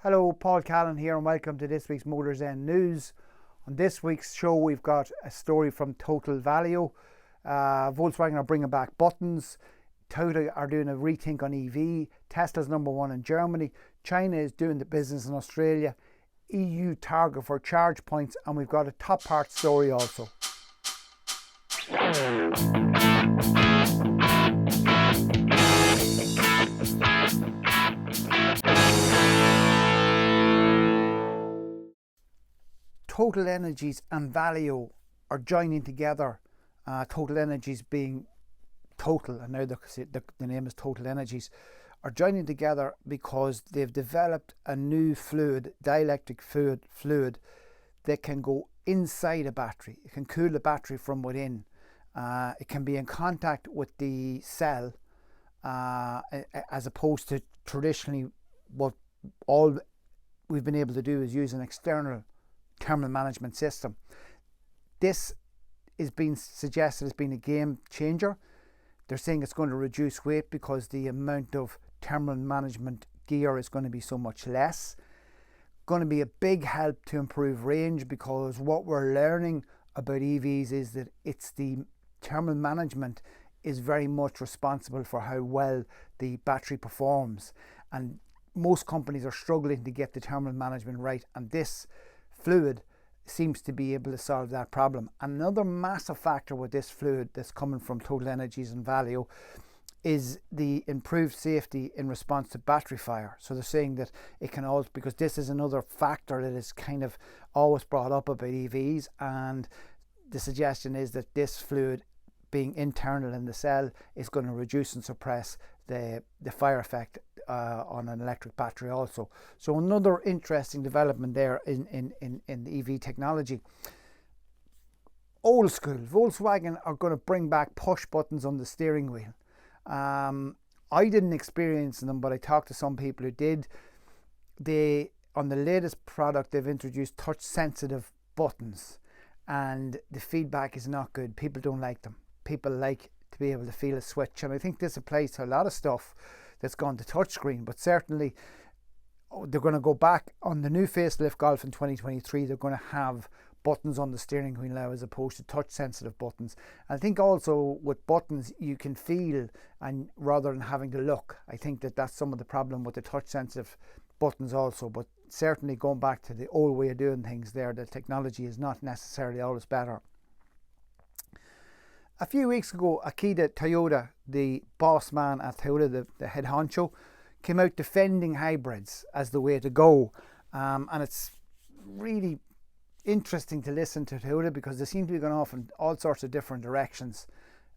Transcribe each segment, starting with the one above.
Hello, Paul Callan here, and welcome to this week's MotorZen news. On this week's show, we've got a story from Total Value. Volkswagen are bringing back buttons. Toyota are doing a rethink on EV. Tesla's #1 in Germany. China is doing the business in Australia. EU target for charge points, and we've got a top part story also. Total Energies and Value are joining together. Total Energies being Total, and now the name is Total Energies, are joining together because they've developed a new fluid, dielectric fluid that can go inside a battery. It can cool the battery from within. It can be in contact with the cell, as opposed to traditionally what all we've been able to do is use an external thermal management system. This is being suggested as being a game changer. They're saying it's going to reduce weight because the amount of thermal management gear is going to be so much less. Going to be a big help to improve range, because what we're learning about EVs is that it's the thermal management is very much responsible for how well the battery performs, and most companies are struggling to get the thermal management right, and this fluid seems to be able to solve that problem. Another massive factor with this fluid that's coming from Total Energies and Value is the improved safety in response to battery fire. So they're saying that it can also, because this is another factor that is kind of always brought up about EVs, and the suggestion is that this fluid being internal in the cell is going to reduce and suppress the fire effect on an electric battery also. So another interesting development there in the EV technology. Old school, Volkswagen are going to bring back push buttons on the steering wheel. I didn't experience them, but I talked to some people who did. On the latest product, they've introduced touch sensitive buttons, and the feedback is not good. People don't like them. People like to be able to feel a switch, and I think this applies to a lot of stuff that's gone to touchscreen. But certainly they're going to go back on the new facelift Golf in 2023. They're going to have buttons on the steering wheel now as opposed to touch sensitive buttons. And I think also with buttons you can feel, and rather than having to look. I think that's some of the problem with the touch sensitive buttons also. But certainly going back to the old way of doing things there, the technology is not necessarily always better. A few weeks ago, Akita Toyoda, the boss man at Toyota, the head honcho, came out defending hybrids as the way to go. And it's really interesting to listen to Toyota because they seem to be going off in all sorts of different directions.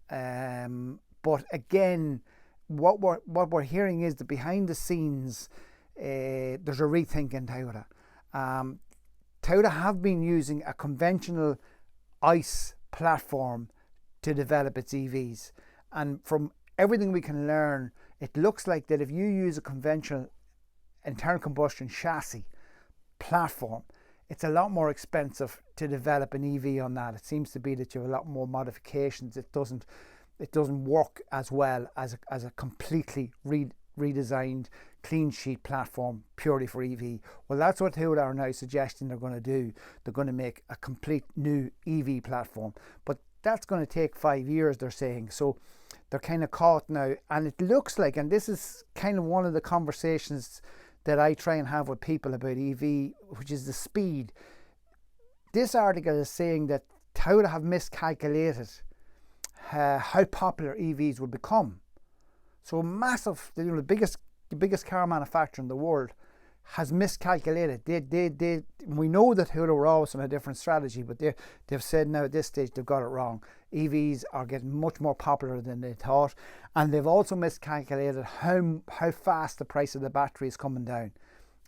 But again, what we're hearing is that behind the scenes, there's a rethink in Toyota. Toyota have been using a conventional ICE platform to develop its EVs, and from everything we can learn, it looks like that if you use a conventional internal combustion chassis platform, it's a lot more expensive to develop an EV on that. It seems to be that you have a lot more modifications. It doesn't work as well as a completely redesigned clean sheet platform purely for EV. Well, that's what Toyota are now suggesting they're going to do. They're going to make a complete new EV platform, but that's going to take 5 years, they're saying. So they're kind of caught now, and it looks like, and this is kind of one of the conversations that I try and have with people about EV, which is the speed. This article is saying that Toyota have miscalculated how popular EVs will become. So massive, the biggest car manufacturer in the world has miscalculated. We know that Toyota were always on a different strategy, but they've said now at this stage they've got it wrong. EVs are getting much more popular than they thought, and they've also miscalculated how fast the price of the battery is coming down.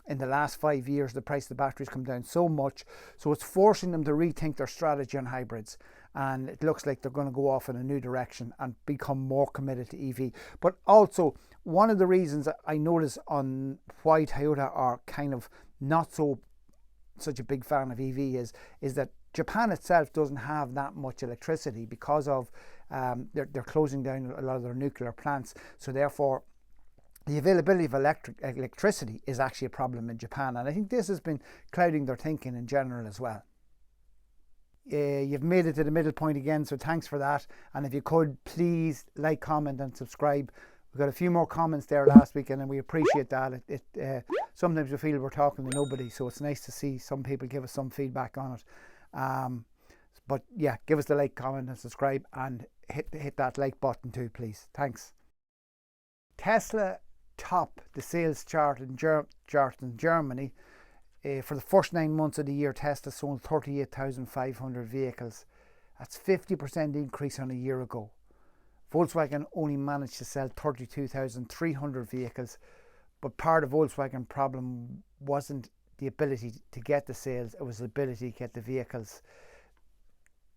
In the last 5 years, the price of the batteries come down so much, so it's forcing them to rethink their strategy on hybrids. And it looks like they're going to go off in a new direction and become more committed to EV. But also, one of the reasons I notice on why Toyota are kind of not such a big fan of EV is that Japan itself doesn't have that much electricity because of they're closing down a lot of their nuclear plants. So therefore, the availability of electricity is actually a problem in Japan, and I think this has been clouding their thinking in general as well. You've made it to the middle point again, so thanks for that. And if you could, please like, comment and subscribe. We got a few more comments there last weekend, and we appreciate that. Sometimes we feel we're talking to nobody, so it's nice to see some people give us some feedback on it. But yeah, give us the like, comment and subscribe, and hit that like button too, please. Thanks. Tesla topped the sales chart in Germany. For the first 9 months of the year, Tesla sold 38,500 vehicles. That's 50% increase on a year ago. Volkswagen only managed to sell 32,300 vehicles, but part of Volkswagen's problem wasn't the ability to get the sales, it was the ability to get the vehicles.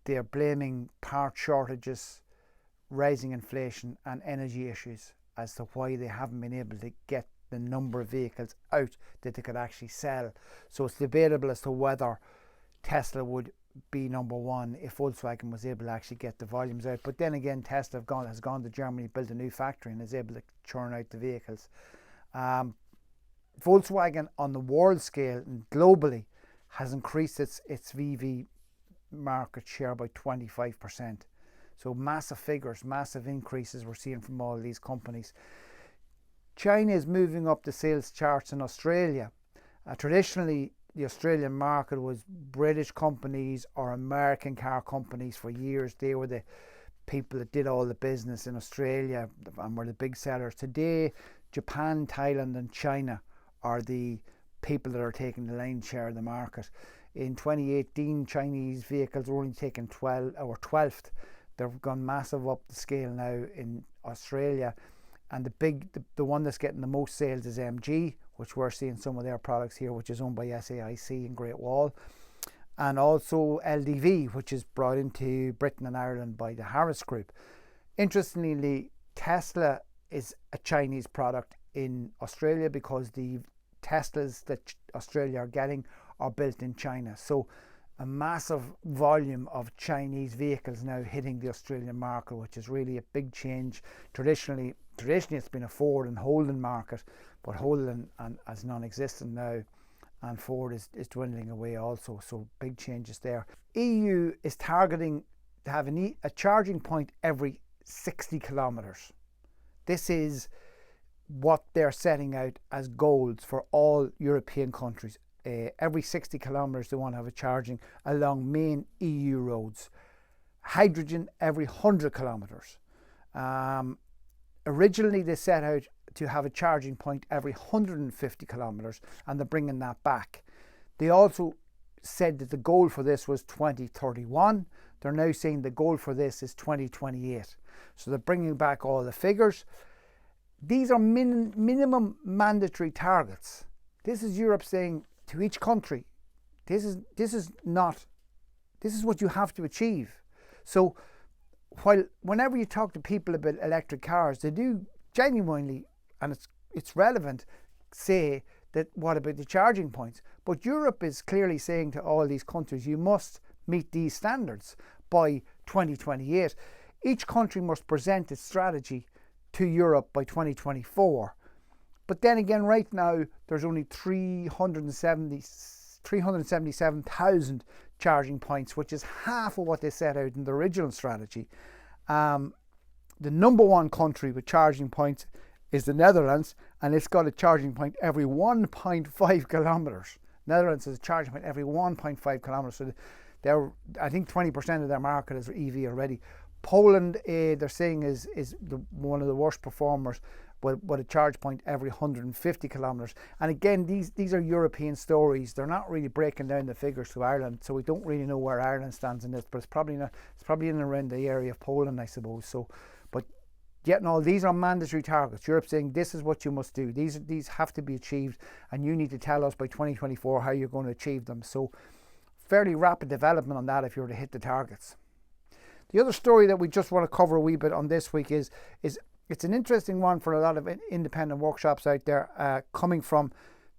They're blaming part shortages, rising inflation and energy issues as to why they haven't been able to get the number of vehicles out that they could actually sell. So it's debatable as to whether Tesla would be number one if Volkswagen was able to actually get the volumes out. But then again, Tesla has gone to Germany, built a new factory, and is able to churn out the vehicles. Volkswagen on the world scale and globally has increased its VV market share by 25%. So massive figures, massive increases we're seeing from all these companies. China is moving up the sales charts in Australia. Traditionally, the Australian market was British companies or American car companies for years. They were the people that did all the business in Australia and were the big sellers. Today, Japan, Thailand and China are the people that are taking the lion's share of the market. In 2018, Chinese vehicles were only taking 12th. They've gone massive up the scale now in Australia. And the one that's getting the most sales is MG, which we're seeing some of their products here, which is owned by SAIC in Great Wall. And also LDV, which is brought into Britain and Ireland by the Harris Group. Interestingly, Tesla is a Chinese product in Australia because the Teslas that Australia are getting are built in China. So a massive volume of Chinese vehicles now hitting the Australian market, which is really a big change. Traditionally it's been a Ford and Holden market, but Holden is non-existent now, and Ford is dwindling away also. So big changes there. EU is targeting to have a charging point every 60 kilometers. This is what they're setting out as goals for all European countries. Every 60 kilometers they want to have a charging along main EU roads. Hydrogen every 100 kilometers. Originally they set out to have a charging point every 150 kilometers, and they're bringing that back. They also said that the goal for this was 2031. They're now saying the goal for this is 2028. So they're bringing back all the figures. These are minimum mandatory targets. This is Europe saying to each country, this is what you have to achieve. So whenever you talk to people about electric cars, they do genuinely, and it's relevant, say that what about the charging points? But Europe is clearly saying to all these countries, you must meet these standards by 2028. Each country must present its strategy to Europe by 2024. But then again, right now, there's only 377,000 charging points, which is half of what they set out in the original strategy. The number one country with charging points is the Netherlands, and it's got a charging point every 1.5 kilometers. Netherlands has a charging point every 1.5 kilometers. So I think 20% of their market is EV already. Poland, they're saying, is one of the worst performers, with a charge point every 150 kilometers. And again, these are European stories. They're not really breaking down the figures to Ireland, so we don't really know where Ireland stands in this. But it's probably in and around the area of Poland, I suppose. So, but yet and all, these are mandatory targets. Europe saying this is what you must do. These have to be achieved, and you need to tell us by 2024 how you're going to achieve them. So, fairly rapid development on that if you were to hit the targets. The other story that we just want to cover a wee bit on this week is it's an interesting one for a lot of independent workshops out there, coming from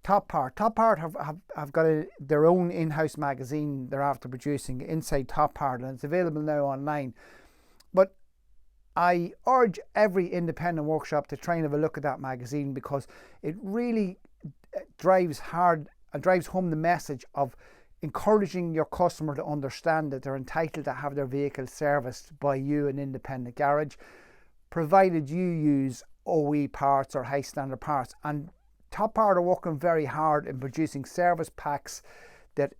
Top Part. Top Part have got their own in-house magazine they're after producing, Inside Top Part, and it's available now online. But I urge every independent workshop to try and have a look at that magazine, because it really drives home the message of encouraging your customer to understand that they're entitled to have their vehicle serviced by you, an independent garage, provided you use OE parts or high standard parts. And Top Part are working very hard in producing service packs that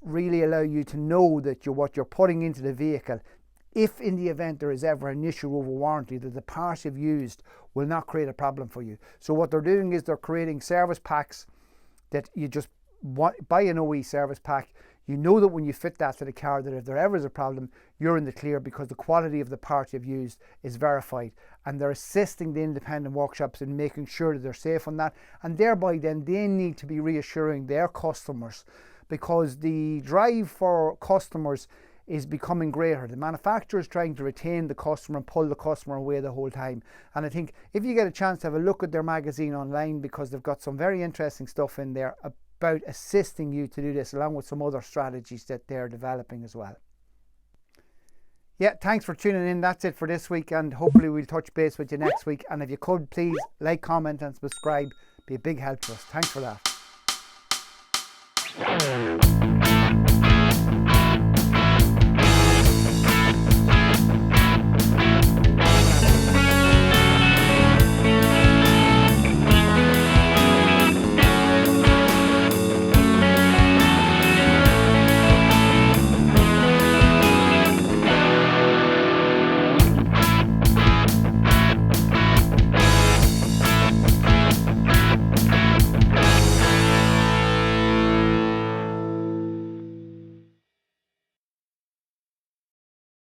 really allow you to know that what you're putting into the vehicle, if in the event there is ever an issue over warranty, that the parts you've used will not create a problem for you. So what they're doing is they're creating service packs that you just buy an OE service pack. You know that when you fit that to the car, that if there ever is a problem, you're in the clear, because the quality of the part you've used is verified. And they're assisting the independent workshops in making sure that they're safe on that. And thereby then they need to be reassuring their customers, because the drive for customers is becoming greater. The manufacturer is trying to retain the customer and pull the customer away the whole time. And I think if you get a chance to have a look at their magazine online, because they've got some very interesting stuff in there about assisting you to do this, along with some other strategies that they're developing as well. Yeah, thanks for tuning in. That's it for this week, and hopefully we'll touch base with you next week. And if you could, please like, comment and subscribe. Be a big help to us. Thanks for that.